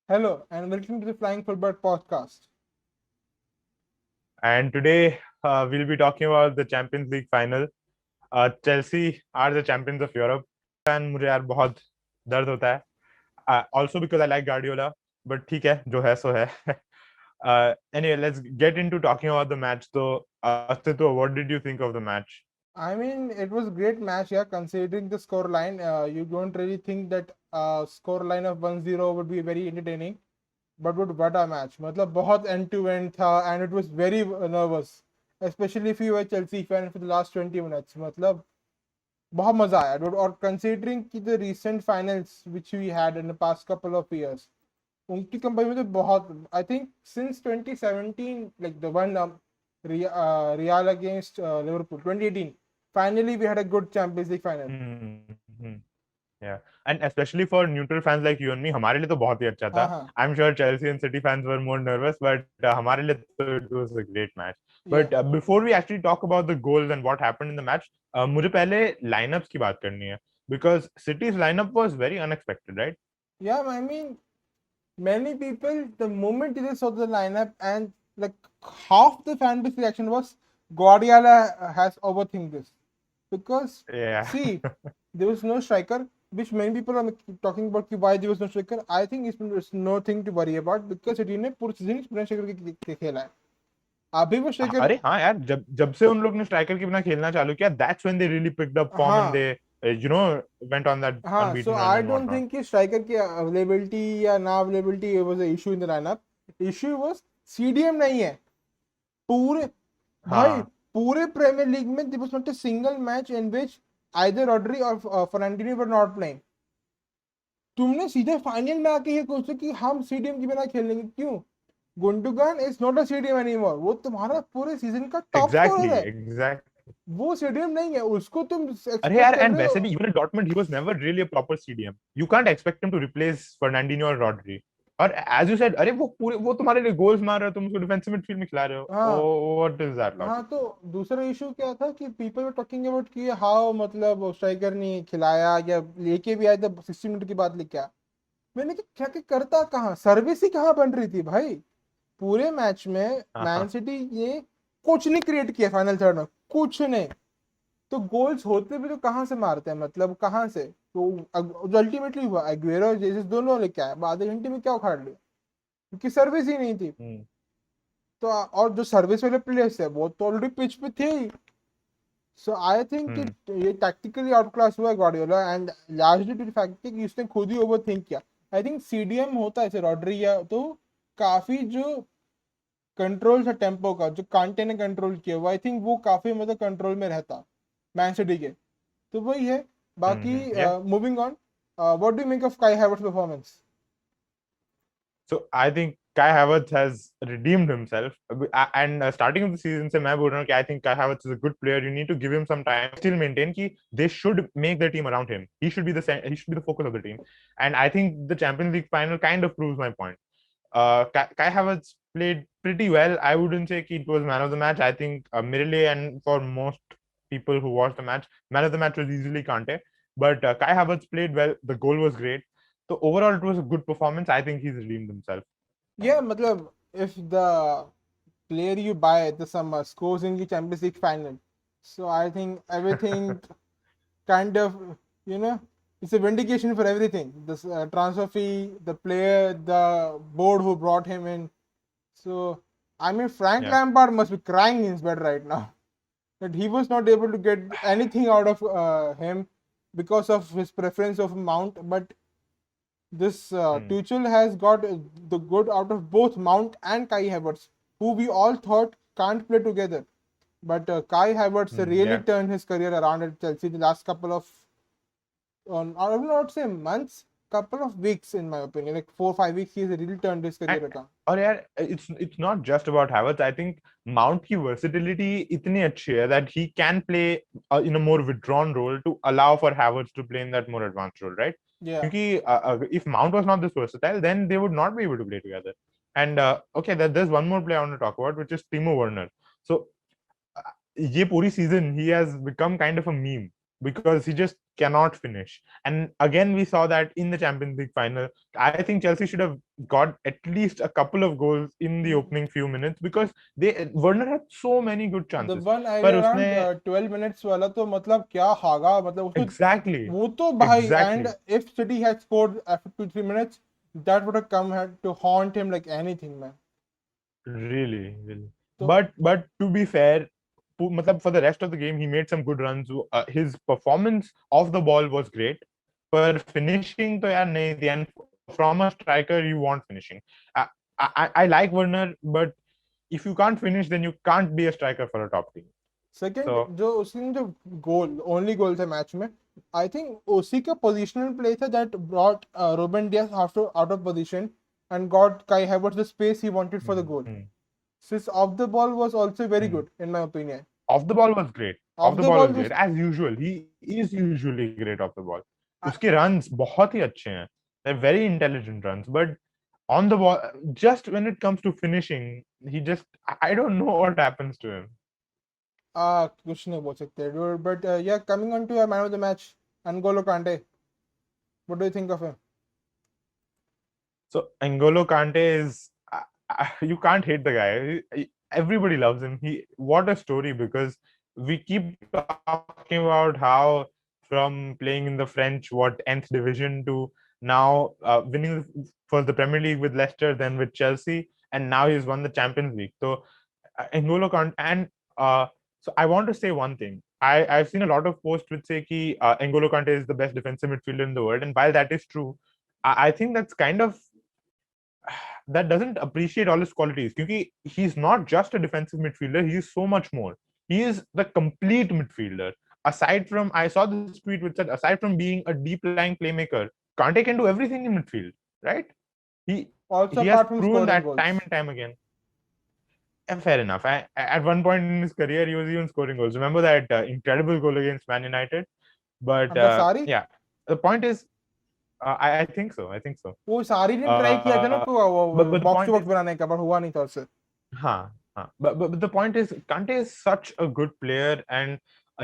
Hello and welcome to the Flying Football Podcast. And today we'll be talking about the Champions League final. Chelsea are the champions of Europe. And मुझे यार बहुत दर्द होता है. Also because I like Guardiola, but ठीक है जो है सो है. Anyway, let's get into talking about the match. So, Astito, what did you think of the match? I mean, it was a great match, yeah, considering the score line. You don't really think that score line of 1-0 would be very entertaining. But what a match. मतलब बहुत end to end था and it was very nervous. Especially if you were a Chelsea fan for the last 20 minutes. मतलब बहुत मजा आया. और considering कि the recent finals which we had in the past couple of years, उनकी company में तो बहुत I think since 2017 like the one Real against Liverpool 2018 finally we had a good Champions League final. Hmm. Yeah, and especially for neutral fans like you and me, हमारे लिए तो बहुत ही अच्छा था. हाँ हाँ I'm sure Chelsea and City fans were more nervous, but हमारे लिए तो it was a great match. But yeah before we actually talk about the goals and what happened in the match, मुझे पहले lineups की बात करनी है because City's lineup was very unexpected, right? yeah I mean many people the moment they saw the lineup and like half the fan base reaction was Guardiola has overthink this because Yeah. see there was no striker which many people are talking about कि why there was no striker. I think it's nothing to worry about because City ने पूरे season बिना striker के खेला है. अभी वो striker अरे हाँ यार जब जब से उन लोग ने स्ट्राइकर के बिना खेलना चालू किया, that's when they really picked up form and हाँ they went on that हाँ so unbeaten run I and don't whatnot. think कि striker की availability या ना availability was an issue in the lineup. Issue was CDM नहीं है पूरे भाई हाँ. पूरे प्रीमियर लीग में there was not a single match in which either Rodri or Fernandinho were not playing. तुमने सीधे फाइनल में आके ये सोचो कि हम सीडीएम के बिना खेलेंगे क्यों? Gundogan is not a CDM anymore. वो तुम्हारा पूरे सीजन का टॉप स्कोरर Exactly, है. exactly. वो सीडीएम नहीं है उसको तुम अरे एक्सपेक्ट यार कर एंड रहे वैसे हो. भी even in Dortmund he was never really a proper CDM. You can't expect him to replace Fernandinho और रॉड्री. और एज यू सेड, अरे वो तुम्हारे लिए गोल्स मार रहे हो, तुम उसको डिफेंसिव मिडफील्ड में खिला रहे हो. हाँ व्हाट इज दैट हाँ लॉजिक? तो दूसरा इशू क्या था कि पीपल वर टॉकिंग अबाउट कि हाउ मतलब स्ट्राइकर नहीं खिलाया या लेके भी आया था 60 मिनट के बाद लेके आया. मैंने कहा क्या क्या करता कहाँ सर्विस ही कहाँ बन रही थी भाई. पूरे मैच में मैन हाँ. सिटी ये कुछ नहीं क्रिएट किया फाइनल थर्ड में कुछ नहीं. तो गोल्स होते भी तो कहाँ से मारते हैं मतलब कहाँ से तो जो अल्टीमेटली हुआ एग्वेरो और जेसस दोनों लेके आए आधे घंटे में क्या उखाड़ लिया क्योंकि सर्विस ही नहीं थी. हम्म. तो और जो सर्विस वाले प्लेयर्स है वो तो ऑलरेडी पिच पे थे ही. सो आई थिंक हम्म. ये टैक्टिकली आउट क्लास हुआ है Guardiola and largely to the fact कि उसने खुद ही ओवर थिंक किया. आई थिंक सीडीएम होता है ऐसे रॉड्री या तो काफी जो कंट्रोल था टेम्पो का जो कांटे ने कंट्रोल किया वो आई थिंक वो काफी मतलब कंट्रोल में रहता मैन सिटी के. तो वही है. बाकी या. Moving on what do make of Kai Havertz performance. So I think Kai Havertz has redeemed himself. And starting of the season से मैं बोल रहा हूँ कि I think Kai Havertz is a good player. You need to give him some time. Still maintain कि they should make their team around him. He should be the focus of the team. And I think the Champions League final kind of proves my point. Kai Havertz played pretty well. I wouldn't say it was man of the match. I think Mirele and for most people who watched the match, man of the match was easily Kante. But Kai Havertz played well. The goal was great. So overall, it was a good performance. I think he's redeemed himself. या मतलब if the player you buy the summer scores in the Champions League final. So I think everything kind of, you know, it's a vindication for everything. This transfer fee, the player, the board who brought him in. So I mean, Frank Yeah. Lampard must be crying in his bed right now that he was not able to get anything out of him because of his preference of Mount. But this Hmm. Tuchel has got the good out of both Mount and Kai Havertz, who we all thought can't play together. But Kai Havertz really Yeah. turned his career around at Chelsea the last couple of, I will not say months, couple of weeks in my opinion, like 4 or 5 weeks, he has really turned his And career around. और यार it's not just about Havertz. I think Mount की versatility इतनी अच्छी है that he can play in a more withdrawn role to allow for Havertz to play in that more advanced role, right? Yeah, क्योंकि if Mount was not this versatile, then they would not be able to play together. And okay, there's one more player I want to talk about, which is Timo Werner. So ये पूरी season he has become kind of a meme because he just cannot finish. And again, we saw that in the Champions League final. I think Chelsea should have got at least a couple of goals in the opening few minutes because Werner had so many good The chances. one I पर around उसने 12 minutes वाला तो मतलब क्या हागा, मतलब उसको exactly वो तो भाई, and exactly if City had scored after 2-3 minutes, that would have come had to haunt him like anything, man. really. तो But to be fair, matlab for the rest of the game, he made some good runs. His performance off the ball was great. पर finishing तो यार नहीं थी, and from a striker you want finishing. I like Werner, but if you can't finish, then you can't be a striker for a top team. Second So जो उसने जो गोल only goal था match में, आई think उसी का positional play था that brought Ruben Dias out of position and got Kai Havertz the space he wanted for the goal. hmm. His off the ball was also very Hmm. good in my opinion. Off the ball was great. Off Off the the ball ball was was great as usual. He is usually great off the ball. I, उसके runs बहुत ही अच्छे हैं. They're very intelligent runs, but on the ball, just when it comes to finishing, he just I don't know what happens to him. कुछ नहीं बोल सकते dude. But yeah, coming on to a man of the match, N'Golo Kante. What do you think of him? So N'Golo Kante is you can't hate the guy. Everybody loves him. What a story, because we keep talking about how from playing in the French nth division to now winning for the Premier League with Leicester, then with Chelsea, and now he's won the Champions League. So N'Golo Kante, and so I want to say one thing. I've seen a lot of posts which say ki N'Golo Kante is the best defensive midfielder in the world, and while that is true, I think that's kind of that doesn't appreciate all his qualities because he's not just a defensive midfielder, he is so much more. He is the complete midfielder. Aside from, I saw this tweet which said, aside from being a deep lying playmaker, Kante can do everything in midfield, right? he Also he has apart from proven scoring that goals. time and time again. And fair enough. At one point in his career, he was even scoring goals. Remember that incredible goal against Man United? But अब सारी yeah, the point is, I think so. I think so. वो सारी ने try किया था ना Uh, को but the box to point box is, बनाने का, बट हुआ नहीं था उससे. but the point is, Kante is such a good player, and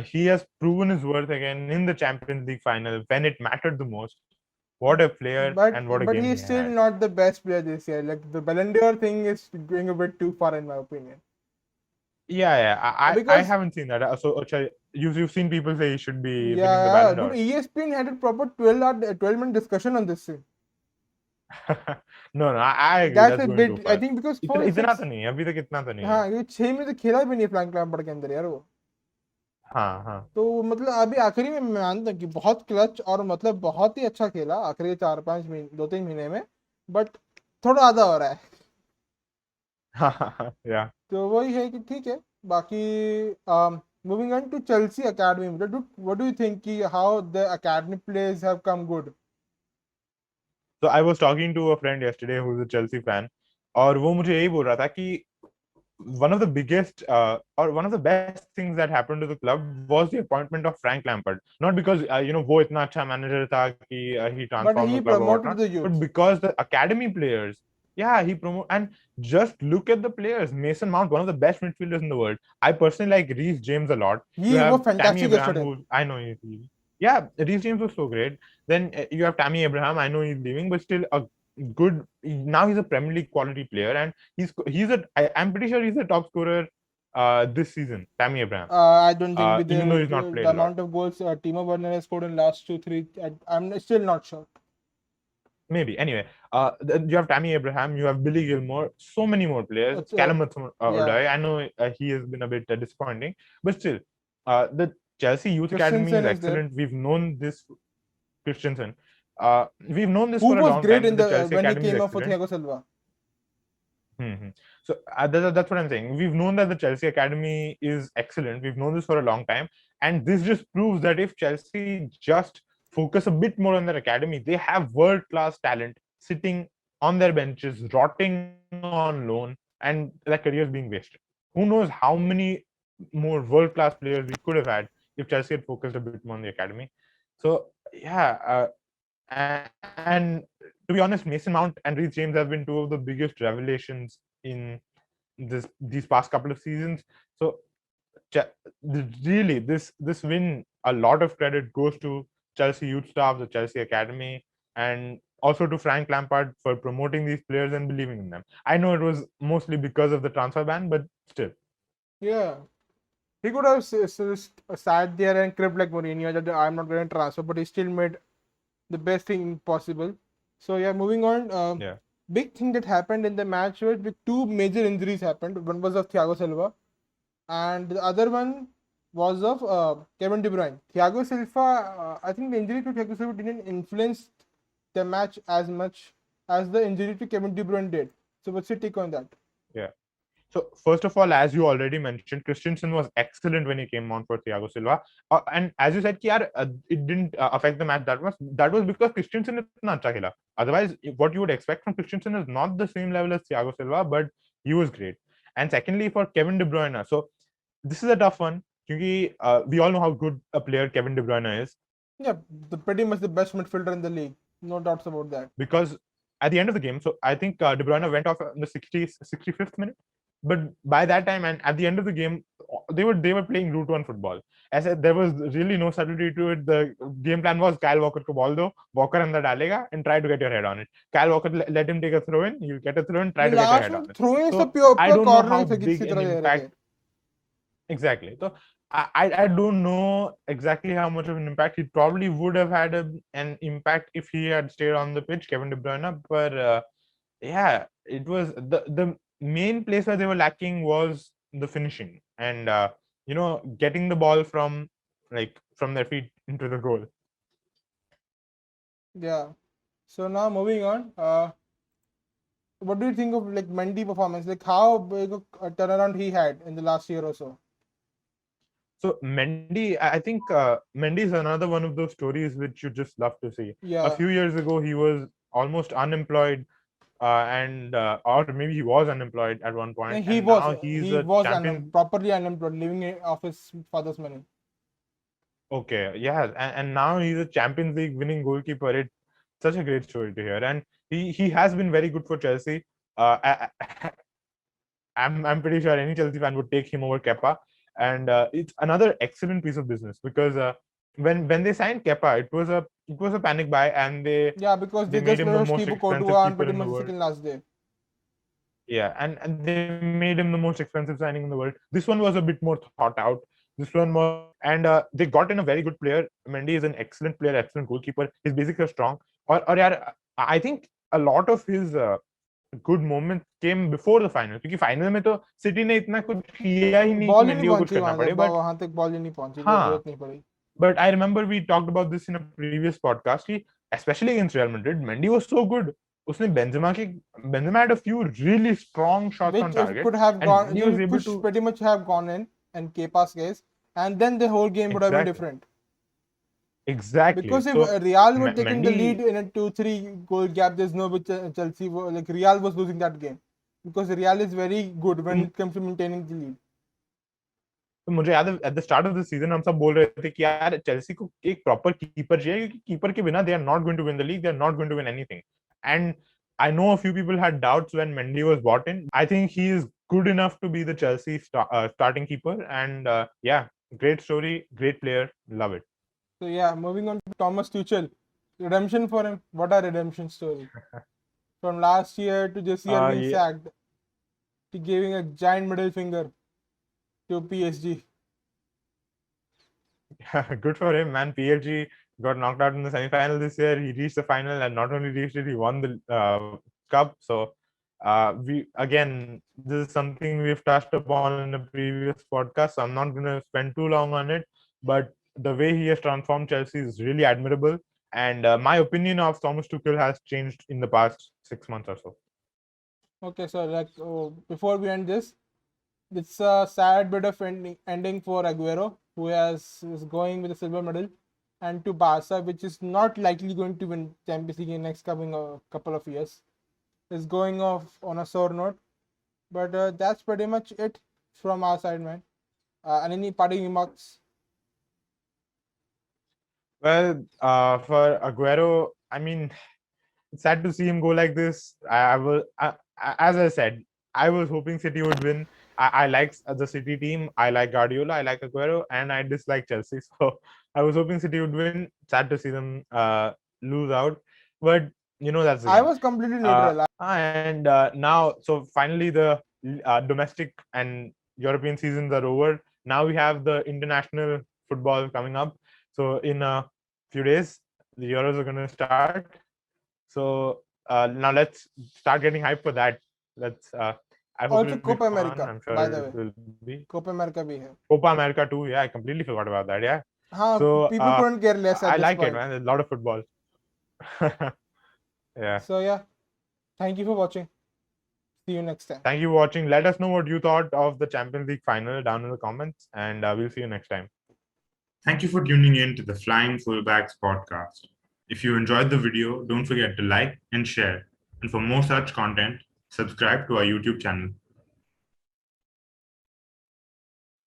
he has proven his worth again in the Champions League final when it mattered the most. What a player and what a But game he he is still had. not the best player this year. Like the Ballon d'Or thing is going a bit too far in my opinion. Yeah. I Because haven't seen that. So you've seen people say he should be winning the yeah, Ballon dude, d'Or. ESPN had a proper 12-minute discussion on this thing. No, I agree. That's That's a going too bit. I far. think because for इतना तो 6, नहीं है, अभी तक इतना तो नहीं है. हाँ ये 6 में तो खेला भी नहीं फ्रैंक लैम्पार्ड के अंदर यार वो. हाँ. तो मतलब अभी आखिरी में मैं मानता हूँ कि बहुत क्लच और मतलब बहुत ही अच्छा खेला आखिरी 4-5 महीने 2-3 महीने में, बट थोड़ा आधा हो रहा है. Yeah. तो वही है कि ठीक है. बाकी moving on to Chelsea academy, what do you think कि how the academy players have come good? So I was talking to a friend yesterday who's a Chelsea fan, और वो मुझे यही बोल रहा था कि one of the biggest or one of the best things that happened to the club was the appointment of Frank Lampard. Not because वो इतना अच्छा manager था कि he But transformed he the club or promoted whatnot, the but youth. because the academy players, yeah, he promote. And just look at the players. Mason Mount, one of the best midfielders in the world. I personally like Reece James a lot. You He was have Tammy fantastic Abraham, yesterday. who I know he's leaving. Yeah, Reece James was so great. Then you have Tammy Abraham. I know he's leaving, but still a good. Now he's a Premier League quality player, and I'm pretty sure he's a top scorer this season. Tammy Abraham, I don't think with even though he's not the played a lot. amount of goals Timo Werner has scored in last 2-3, I'm still not sure. Maybe. Anyway, you have Tammy Abraham, you have Billy Gilmore, so many more players. Callum Yeah, Hudson-Odoi, I know he has been a bit disappointing, but still, the Chelsea Youth Academy is Christensen is there. excellent. We've known this Christensen. We've known this Who for a was long great time in that the the Chelsea when he Academy is came up for excellent. Thiago Silva? So that's what I'm saying. We've known that the Chelsea Academy is excellent. We've known this for a long time, and this just proves that if Chelsea just focus a bit more on their academy, they have world-class talent sitting on their benches, rotting on loan, and their careers being wasted. Who knows how many more world-class players we could have had if Chelsea had focused a bit more on the academy. So yeah, and to be honest, Mason Mount and Reece James have been two of the biggest revelations in these past couple of seasons. So really, this win, a lot of credit goes to Chelsea youth staff, the Chelsea academy, and also to Frank Lampard for promoting these players and believing in them. I know it was mostly because of the transfer ban, but still. Yeah. He could have sat there and cribbed like Mourinho that I'm not going to transfer, but he still made the best thing possible. So yeah, moving on. Yeah. Big thing that happened in the match was with two major injuries happened. One was of Thiago Silva, and the other one was of Kevin De Bruyne. Thiago Silva, I think the injury to Thiago Silva didn't influence the match as much as the injury to Kevin De Bruyne did. So what's your take on that? Yeah. So first of all, as you already mentioned, Christensen was excellent when he came on for Thiago Silva, and as you said, it didn't affect the match that much. That was because Christensen itna acha khela. Otherwise, what you would expect from Christensen is not the same level as Thiago Silva, but he was great. And secondly, for Kevin De Bruyne, so this is a tough one because we all know how good a player Kevin De Bruyne is. Yeah, pretty much the best midfielder in the league. No doubts about that. Because at the end of the game, so I think De Bruyne went off in the 65th minute. But by that time and at the end of the game, they were playing route one football. As I said, there was really no subtlety to it. The game plan was Kyle Walker ko ball do, Walker andar dalega and try to get your head on it. Kyle Walker let him take a throw in, you get a throw in, try to get your head on it. Throwing So pure I don't know corner how से big किसी an तरह दे रहे impact. Exactly. So I don't know exactly how much of an impact he probably would have had an impact if he had stayed on the pitch, Kevin De Bruyne. But yeah, it was the main place where they were lacking was the finishing and getting the ball from their feet into the goal. Yeah. So now moving on. What do you think of like Mendy performance? Like how big a turnaround he had in the last year or so? So Mendy, I think Mendy is another one of those stories which you just love to see. Yeah. A few years ago, he was almost unemployed, or maybe he was unemployed at one point, He and was now he's he a was champion. properly unemployed, living off his father's money. Okay, yeah, and now he's a Champions League winning goalkeeper. It's such a great story to hear, and he has been very good for Chelsea. I'm pretty sure any Chelsea fan would take him over Kepa, and it's another excellent piece of business because when they signed Kepa, it was a panic buy, and they because they made just him the lost most Thibaut expensive Courtois on keeper pretty in the much the world. second last day. Yeah, and they made him the most expensive signing in the world. This one was a bit more thought out. This one was, and they got in a very good player. Mendy is an excellent player, excellent goalkeeper. He's basically strong. Or yeah, I think a lot of his good moments came before the final. क्योंकि final में तो City ने इतना कुछ किया ही नहीं कि ball ही नहीं Mendy को कुछ पहुंची करना पड़े. But वहां तक बॉल ही नहीं पहुंची, हाँ, जरूरत नहीं पड़ी. but I remember we talked about this in a previous podcast. कि especially against Real Madrid, Mendy was so good. उसने Benzema had a few really strong shots Which on target, could have and gone, he was able could to pretty much have gone in Kepa's case, and then the whole game would have been different. Exactly. Because if So Real were taking the Mendy, lead in a 2-3 goal gap, there's no way Chelsea like Real was losing that game, because Real is very good when it comes to maintaining the lead. तो मुझे याद है at the start of the season हम सब बोल रहे थे कि यार चेल्सी को एक प्रॉपर कीपर चाहिए क्योंकि कीपर के बिना they are not going to win the league, they are not going to win anything. And I know a few people had doubts when Mendy was brought in. I think he is good enough to be the Chelsea starting keeper, and yeah, great story, great player, love it. So yeah, moving on to Thomas Tuchel, redemption for him. What a redemption story! From last year to this year being sacked, to giving a giant middle finger to PSG. Good for him, man. PSG got knocked out in the semi-final this year. He reached the final, and not only reached it, he won the cup. So, this is something we've touched upon in a previous podcast. So I'm not going to spend too long on it. But the way he has transformed Chelsea is really admirable. And my opinion of Thomas Tuchel has changed in the past 6 months or so. Okay, so before we end this, it's a sad bit of ending for Aguero, who is going with a silver medal, and to Barca, which is not likely going to win Champions League in the next coming couple of years. Is going off on a sore note. But that's pretty much it from our side, man. And any parting remarks? Well, for Aguero, I mean, it's sad to see him go like this. As I said, I was hoping City would win. I like the City team. I like Guardiola. I like Aguero, and I dislike Chelsea. So I was hoping City would win. Sad to see them lose out, but that's the I game. was completely neutral. And now, so finally, the domestic and European seasons are over. Now we have the international football coming up. So in a few days, the Euros are going to start. So now let's start getting hype for that. Let's. I hope Also it'll be Copa fun. America, I'm sure by the it way. will be. Copa America bhi hai. Copa America too. Yeah, I completely forgot about that. Yeah. हाँ, So people couldn't care less at I this like it, point. man. There's a lot of football. Yeah. So yeah, thank you for watching. See you next time. Thank you for watching. Let us know what you thought of the Champions League final down in the comments, and we'll see you next time. Thank you for tuning in to the Flying Fullbacks podcast. If you enjoyed the video, don't forget to like and share. And for more such content, subscribe to our YouTube channel.